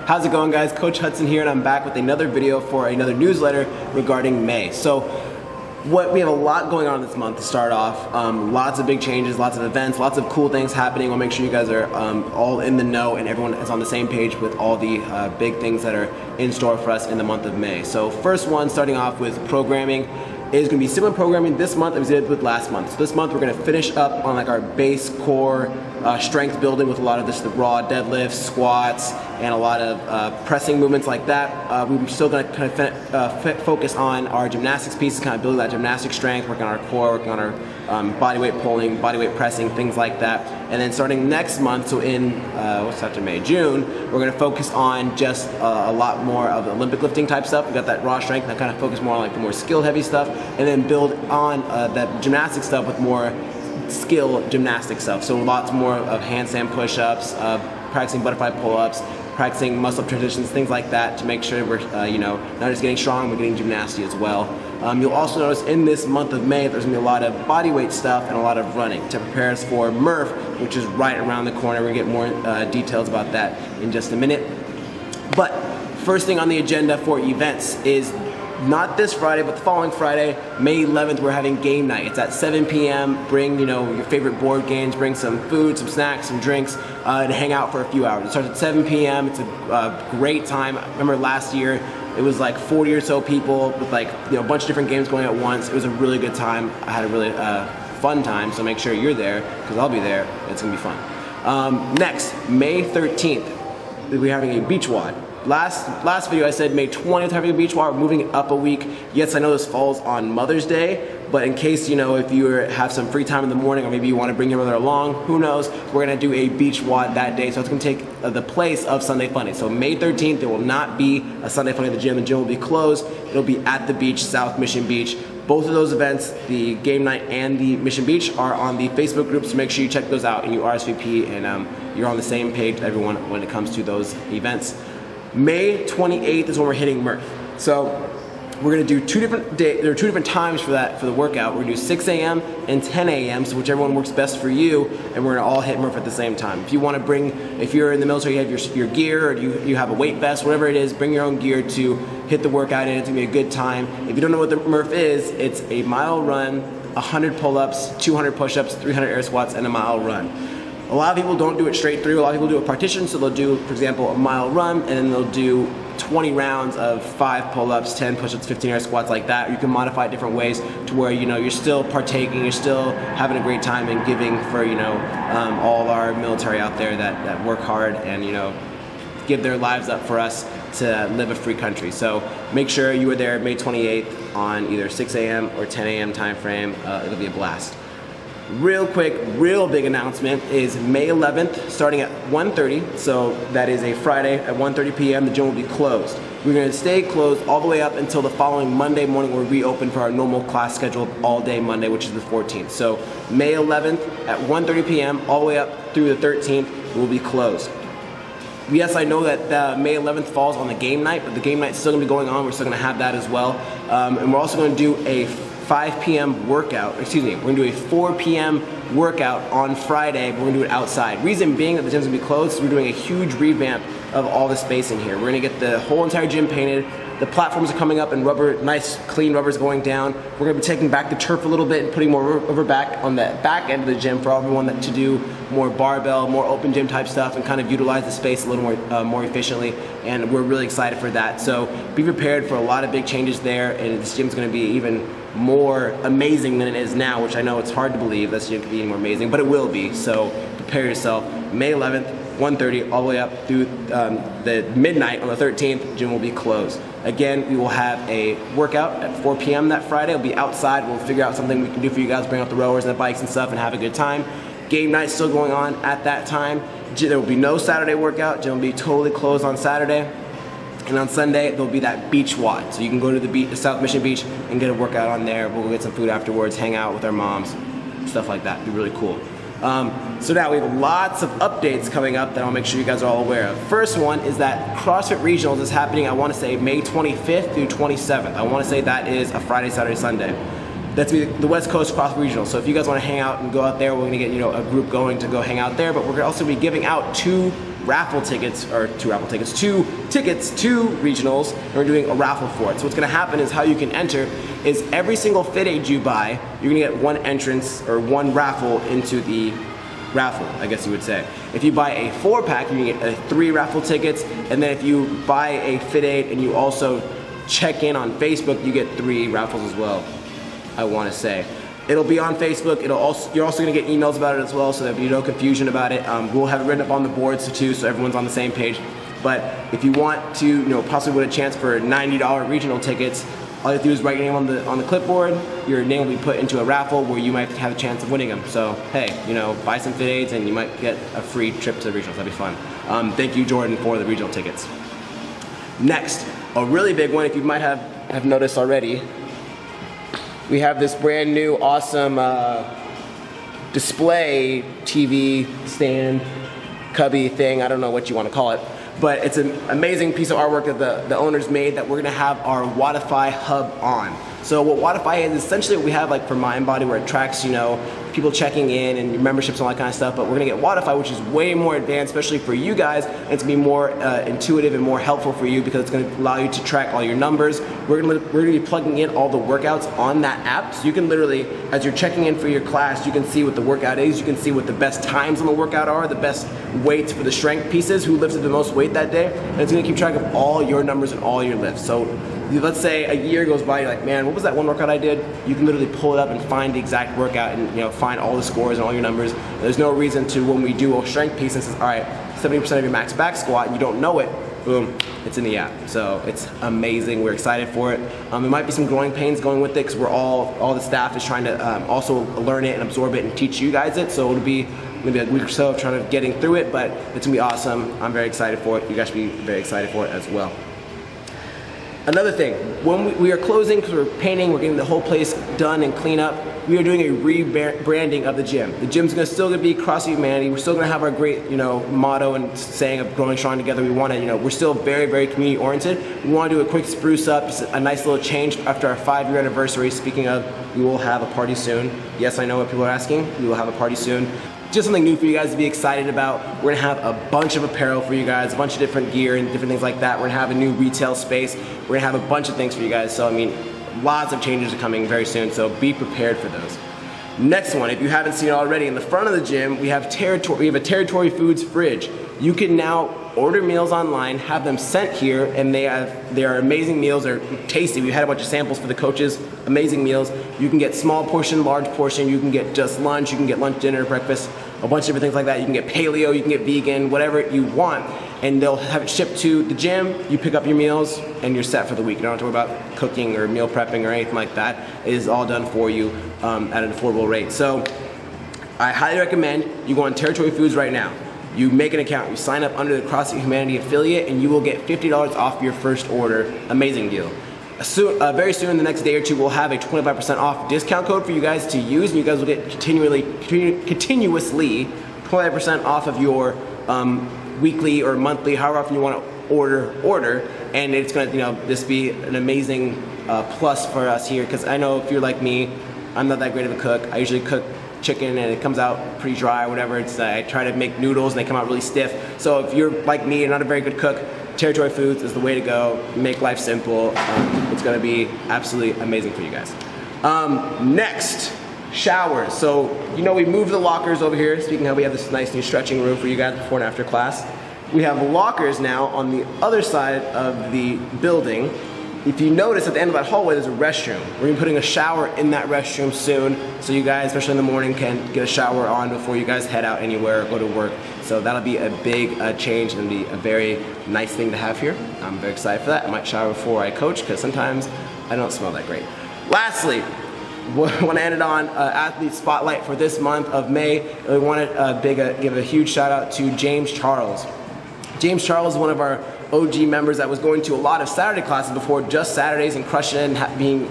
How's it going, guys? Coach Hudson here, and I'm back with another video for another newsletter regarding May. So we have a lot going on this month to start off. Lots of big changes, lots of events, lots of cool things happening. We'll make sure you guys are all in the know and everyone is on the same page with all the big things that are in store for us in the month of May. So first one, starting off with programming, is going to be similar programming this month as we did with last month. So this month we're going to finish up on like our base core strength building with a lot of the raw deadlifts, squats, and a lot of pressing movements like that. We're still going to kind of focus on our gymnastics pieces, kind of building that gymnastic strength, working on our core, working on our body weight pulling, body weight pressing, things like that. And then starting next month, so in what's after May, June, we're going to focus on just a lot more of the Olympic lifting type stuff. We got that raw strength, and kind of focus more on like the more skill heavy stuff, and then build on that gymnastic stuff with more skill gymnastic stuff. So lots more of handstand push-ups, practicing butterfly pull-ups, practicing muscle transitions, things like that, to make sure we're not just getting strong, we're getting gymnasty as well. You'll also notice in this month of May there's going to be a lot of body weight stuff and a lot of running to prepare us for Murph, which is right around the corner. We're going to get more details about that in just a minute. But first thing on the agenda for events is not this Friday, but the following Friday, May 11th, we're having game night. It's at 7 p.m. Bring your favorite board games, bring some food, some snacks, some drinks, to hang out for a few hours. It starts at 7 p.m. It's a great time. I remember last year, it was like 40 or so people with like a bunch of different games going at once. It was a really good time. I had a really fun time, so make sure you're there, because I'll be there. It's gonna be fun. Next, May 13th, we're having a beach WOD. Last video I said May 20th having a beach WOD. We're moving it up a week. Yes, I know this falls on Mother's Day, but in case if you have some free time in the morning, or maybe you want to bring your mother along, who knows, we're gonna do a beach WOD that day. So it's gonna take the place of Sunday Funny. So May 13th, there will not be a Sunday Funny at the gym. The gym will be closed. It'll be at the beach, South Mission Beach. Both of those events, the game night and the Mission Beach, are on the Facebook group, so make sure you check those out and you RSVP, and you're on the same page with everyone when it comes to those events. May 28th is when we're hitting Murph. So we're gonna do there are two different times for the workout. We're gonna do 6 a.m. and 10 a.m., so whichever one works best for you, and we're gonna all hit Murph at the same time. If you wanna if you're in the military, you have your gear, or you have a weight vest, whatever it is, bring your own gear to hit the workout in. It's gonna be a good time. If you don't know what the Murph is, it's a mile run, 100 pull-ups, 200 push-ups, 300 air squats, and a mile run. A lot of people don't do it straight through. A lot of people do it partitioned, so they'll do, for example, a mile run, and then they'll do 20 rounds of 5 pull-ups, 10 push-ups, 15 air squats, like that. You can modify it different ways to where you're still partaking, you're still having a great time and giving for all of our military out there that work hard and give their lives up for us to live a free country. So make sure you are there May 28th on either 6 a.m. or 10 a.m. time frame. It'll be a blast. Real quick, real big announcement is May 11th, starting at 1:30, so that is a Friday at 1:30 p.m. the gym will be closed. We're going to stay closed all the way up until the following Monday morning, where we open for our normal class schedule all day Monday, which is the 14th. So May 11th at 1:30 p.m. all the way up through the 13th will be closed. Yes, I know that May 11th falls on the game night, but the game night's still going to be going on. We're still going to have that as well. And we're also going to do a 5 p.m. workout, we're going to do a 4 p.m. workout on Friday, but we're going to do it outside. Reason being that the gym's going to be closed, so we're doing a huge revamp of all the space in here. We're going to get the whole entire gym painted. The platforms are coming up and nice clean rubber's going down. We're going to be taking back the turf a little bit and putting more rubber back on the back end of the gym for everyone to do more barbell, more open gym type stuff, and kind of utilize the space a little more efficiently. And we're really excited for that. So be prepared for a lot of big changes there, and this gym's going to be even more amazing than it is now, which I know it's hard to believe this gym could be more amazing, but it will be. So prepare yourself. May 11th, 1:30, all the way up through the midnight on the 13th, gym will be closed. Again, we will have a workout at 4 p.m. that Friday. It'll be outside. We'll figure out something we can do for you guys, bring out the rowers and the bikes and stuff, and have a good time. Game night's still going on at that time. There will be no Saturday workout. Gym will be totally closed on Saturday. And on Sunday, there'll be that beach WOD. So you can go to the South Mission Beach and get a workout on there. We'll go get some food afterwards, hang out with our moms, stuff like that. It'd be really cool. So now we have lots of updates coming up that I'll make sure you guys are all aware of. First one is that CrossFit Regionals is happening, I want to say, May 25th through 27th. I want to say that is a Friday, Saturday, Sunday. That's the West Coast Crossfit Regional. So if you guys want to hang out and go out there, we're going to get a group going to go hang out there. But we're going to also be giving out 2 raffle tickets, or two tickets to regionals, and we're doing a raffle for it. So what's gonna happen is how you can enter is every single fit aid you buy, you're gonna get one entrance or one raffle into the raffle, I guess you would say. If you buy a 4-pack, you can get 3 raffle tickets, and then if you buy a fit aid and you also check in on Facebook, you get 3 raffles as well, I wanna say. It'll be on Facebook. You're also gonna get emails about it as well, so there'll be no confusion about it. We'll have it written up on the boards too, so everyone's on the same page. But if you want to, possibly win a chance for $90 regional tickets, all you have to do is write your name on the clipboard. Your name will be put into a raffle where you might have a chance of winning them. So hey, buy some fit aids and you might get a free trip to the regionals. That'd be fun. Thank you, Jordan, for the regional tickets. Next, a really big one, if you might have noticed already, we have this brand new awesome display TV stand, cubby thing, I don't know what you want to call it, but it's an amazing piece of artwork that the owners made that we're going to have our Wodify hub on. So what Wodify is essentially what we have like for MindBody, where it tracks, people checking in and your memberships and all that kind of stuff, but we're gonna get Wodify, which is way more advanced, especially for you guys, and it's gonna be more intuitive and more helpful for you because it's gonna allow you to track all your numbers. We're gonna be plugging in all the workouts on that app, so you can literally, as you're checking in for your class, you can see what the workout is, you can see what the best times on the workout are, the best weights for the strength pieces, who lifted the most weight that day, and it's gonna keep track of all your numbers and all your lifts. So let's say a year goes by, you're like, man, what was that one workout I did? You can literally pull it up and find the exact workout and find all the scores and all your numbers. There's no reason to, when we do a strength piece and says, all right, 70% of your max back squat and you don't know it, boom, it's in the app. So it's amazing, we're excited for it. There might be some growing pains going with it because we're all the staff is trying to also learn it and absorb it and teach you guys it. So it'll be maybe a week or so of trying to getting through it, but it's gonna be awesome. I'm very excited for it. You guys should be very excited for it as well. Another thing, when we are closing, because we're painting, we're getting the whole place done and clean up, we are doing a rebranding of the gym. The gym's still gonna be CrossFit Humanity. We're still gonna have our great, motto and saying of growing strong together. We want to, we're still very, very community oriented. We want to do a quick spruce up, just a nice little change after our 5-year anniversary. Speaking of, we will have a party soon. Yes, I know what people are asking. We will have a party soon. Just something new for you guys to be excited about. We're gonna have a bunch of apparel for you guys, a bunch of different gear and different things like that. We're gonna have a new retail space. We're gonna have a bunch of things for you guys. So lots of changes are coming very soon, so be prepared for those. Next one, if you haven't seen it already, in the front of the gym, we have a Territory Foods fridge. You can now order meals online, have them sent here, and they are amazing meals. They're tasty. We had a bunch of samples for the coaches. Amazing meals. You can get small portion, large portion. You can get just lunch. You can get lunch, dinner, breakfast, a bunch of different things like that. You can get paleo. You can get vegan, whatever you want. And they'll have it shipped to the gym. You pick up your meals, and you're set for the week. You don't have to worry about cooking or meal prepping or anything like that. It is all done for you at an affordable rate. So I highly recommend you go on Territory Foods right now. You make an account, you sign up under the CrossFit Humanity affiliate, and you will get $50 off your first order. Amazing deal. Very soon, the next day or two, we'll have a 25% off discount code for you guys to use, and you guys will get continuously 25% off of your weekly or monthly, however often you want to order, and it's going to this be an amazing plus for us here, because I know if you're like me, I'm not that great of a cook. I usually cook chicken and it comes out pretty dry or whatever. I try to make noodles and they come out really stiff. So if you're like me and not a very good cook, Territory Foods is the way to go. Make life simple. It's gonna be absolutely amazing for you guys. Next, showers. So we moved the lockers over here. Speaking of, we have this nice new stretching room for you guys before and after class. We have lockers now on the other side of the building. If you notice at the end of that hallway, there's a restroom. We're gonna be putting a shower in that restroom soon, so you guys, especially in the morning, can get a shower on before you guys head out anywhere or go to work. So that'll be a big change and be a very nice thing to have here. I'm very excited for that. I might shower before I coach, because sometimes I don't smell that great. Lastly, want to end it on athlete spotlight for this month of May. We want to give a huge shout out to James Charles. James Charles is one of our OG members that was going to a lot of Saturday classes before, just Saturdays, and crushing it and being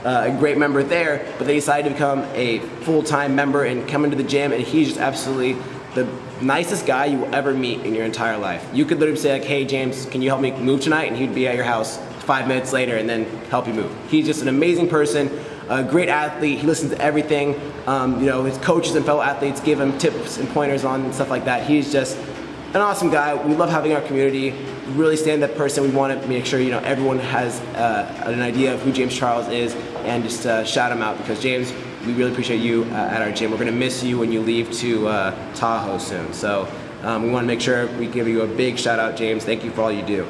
a great member there, but they decided to become a full-time member and come into the gym, and he's just absolutely the nicest guy you will ever meet in your entire life. You could literally say like, hey James, can you help me move tonight? And he'd be at your house 5 minutes later and then help you move. He's just an amazing person, a great athlete. He listens to everything. His coaches and fellow athletes give him tips and pointers on and stuff like that. He's just an awesome guy. We love having our community, really stand that person. We want to make sure everyone has an idea of who James Charles is, and just shout him out, because James, we really appreciate you at our gym. We're going to miss you when you leave to Tahoe soon. So we want to make sure we give you a big shout out, James. Thank you for all you do.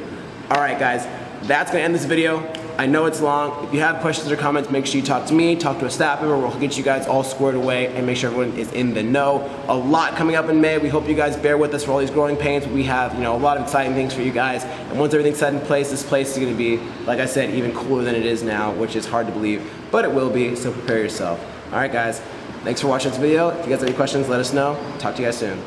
All right, guys, that's going to end this video. I know it's long. If you have questions or comments, make sure you talk to me, talk to a staff member. We'll get you guys all squared away and make sure everyone is in the know. A lot coming up in May. We hope you guys bear with us for all these growing pains. We have a lot of exciting things for you guys. And once everything's set in place, this place is going to be, like I said, even cooler than it is now, which is hard to believe, but it will be, so prepare yourself. All right, guys, thanks for watching this video. If you guys have any questions, let us know. Talk to you guys soon.